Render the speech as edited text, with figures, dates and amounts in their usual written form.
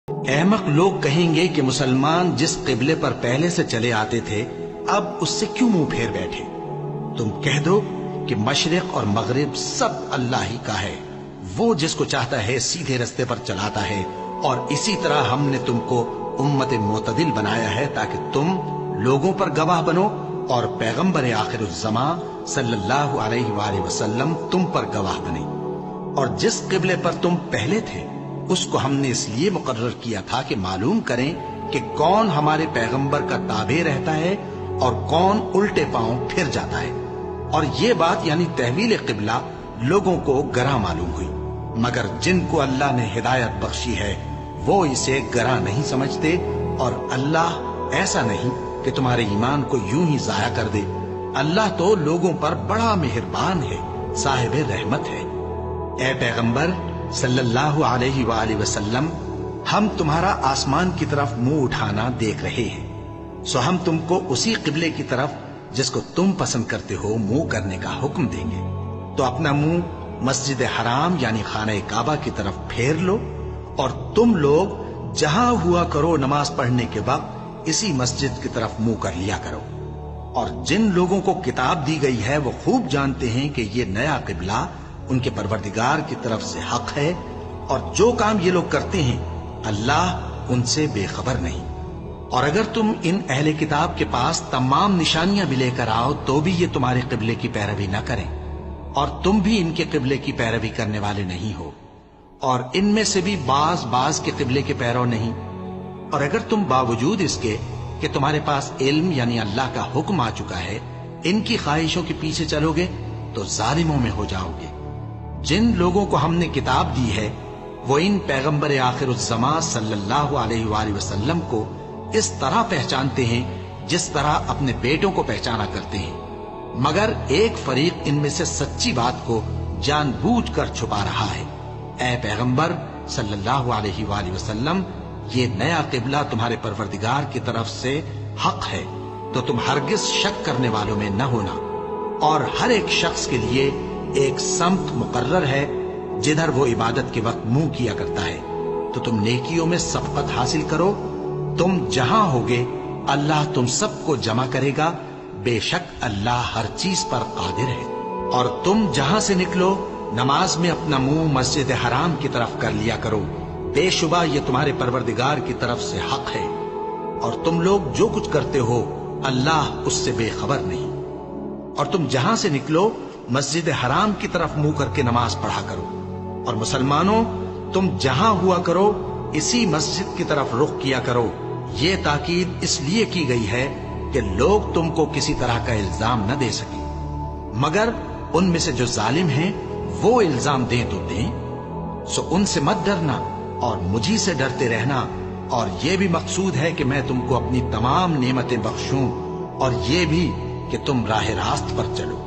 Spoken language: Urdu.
احمق لوگ کہیں گے کہ مسلمان جس قبلے پر پہلے سے چلے آتے تھے اب اس سے کیوں منہ پھیر بیٹھے؟ تم کہہ دو کہ مشرق اور مغرب سب اللہ ہی کا ہے، وہ جس کو چاہتا ہے سیدھے رستے پر چلاتا ہے، اور اسی طرح ہم نے تم کو امت معتدل بنایا ہے تاکہ تم لوگوں پر گواہ بنو اور پیغمبر آخر الزمان صلی اللہ علیہ وآلہ وسلم تم پر گواہ بنے۔ اور جس قبلے پر تم پہلے تھے اس کو ہم نے اس لیے مقرر کیا تھا کہ معلوم کریں کہ کون ہمارے پیغمبر کا تابع رہتا ہے اور کون الٹے پاؤں پھر جاتا ہے۔ اور یہ بات یعنی تحویل قبلہ لوگوں کو گراں معلوم ہوئی، مگر جن کو اللہ نے ہدایت بخشی ہے وہ اسے گراں نہیں سمجھتے، اور اللہ ایسا نہیں کہ تمہارے ایمان کو یوں ہی ضائع کر دے۔ اللہ تو لوگوں پر بڑا مہربان ہے، صاحب رحمت ہے۔ اے پیغمبر صلی اللہ علیہ وآلہ وسلم، ہم تمہارا آسمان کی طرف منہ اٹھانا دیکھ رہے ہیں، سو ہم تم کو اسی قبلے کی طرف جس کو تم پسند کرتے ہو منہ کرنے کا حکم دیں گے۔ تو اپنا منہ مسجد حرام یعنی خانہ کعبہ کی طرف پھیر لو، اور تم لوگ جہاں ہوا کرو نماز پڑھنے کے وقت اسی مسجد کی طرف منہ کر لیا کرو۔ اور جن لوگوں کو کتاب دی گئی ہے وہ خوب جانتے ہیں کہ یہ نیا قبلہ ان کے پروردگار کی طرف سے حق ہے، اور جو کام یہ لوگ کرتے ہیں اللہ ان سے بے خبر نہیں۔ اور اگر تم ان اہل کتاب کے پاس تمام نشانیاں بھی لے کر آؤ تو بھی یہ تمہارے قبلے کی پیروی نہ کریں، اور تم بھی ان کے قبلے کی پیروی کرنے والے نہیں ہو، اور ان میں سے بھی بعض کے قبلے کے پیرو نہیں۔ اور اگر تم باوجود اس کے کہ تمہارے پاس علم یعنی اللہ کا حکم آ چکا ہے ان کی خواہشوں کے پیچھے چلو گے تو ظالموں میں ہو جاؤ گے۔ جن لوگوں کو ہم نے کتاب دی ہے وہ ان پیغمبر آخر الزمان صلی اللہ علیہ وآلہ وسلم کو اس طرح پہچانتے ہیں جس طرح اپنے بیٹوں کو پہچانا کرتے ہیں، مگر ایک فریق ان میں سے سچی بات کو جان بوجھ کر چھپا رہا ہے۔ اے پیغمبر صلی اللہ علیہ وآلہ وسلم، یہ نیا قبلہ تمہارے پروردگار کی طرف سے حق ہے، تو تم ہرگز شک کرنے والوں میں نہ ہونا، اور ہر ایک شخص کے لیے ایک سمت مقرر ہے جدھر وہ عبادت کے وقت منہ کیا کرتا ہے، تو تم نیکیوں میں سبقت حاصل کرو۔ تم جہاں ہوگے اللہ تم سب کو جمع کرے گا، بے شک اللہ ہر چیز پر قادر ہے۔ اور تم جہاں سے نکلو نماز میں اپنا منہ مسجد حرام کی طرف کر لیا کرو، بے شبہ یہ تمہارے پروردگار کی طرف سے حق ہے، اور تم لوگ جو کچھ کرتے ہو اللہ اس سے بے خبر نہیں۔ اور تم جہاں سے نکلو مسجد حرام کی طرف منہ کر کے نماز پڑھا کرو، اور مسلمانوں تم جہاں ہوا کرو اسی مسجد کی طرف رخ کیا کرو۔ یہ تاکید اس لیے کی گئی ہے کہ لوگ تم کو کسی طرح کا الزام نہ دے سکیں، مگر ان میں سے جو ظالم ہیں وہ الزام دیں تو دیں، سو ان سے مت ڈرنا اور مجھی سے ڈرتے رہنا، اور یہ بھی مقصود ہے کہ میں تم کو اپنی تمام نعمتیں بخشوں، اور یہ بھی کہ تم راہ راست پر چلو۔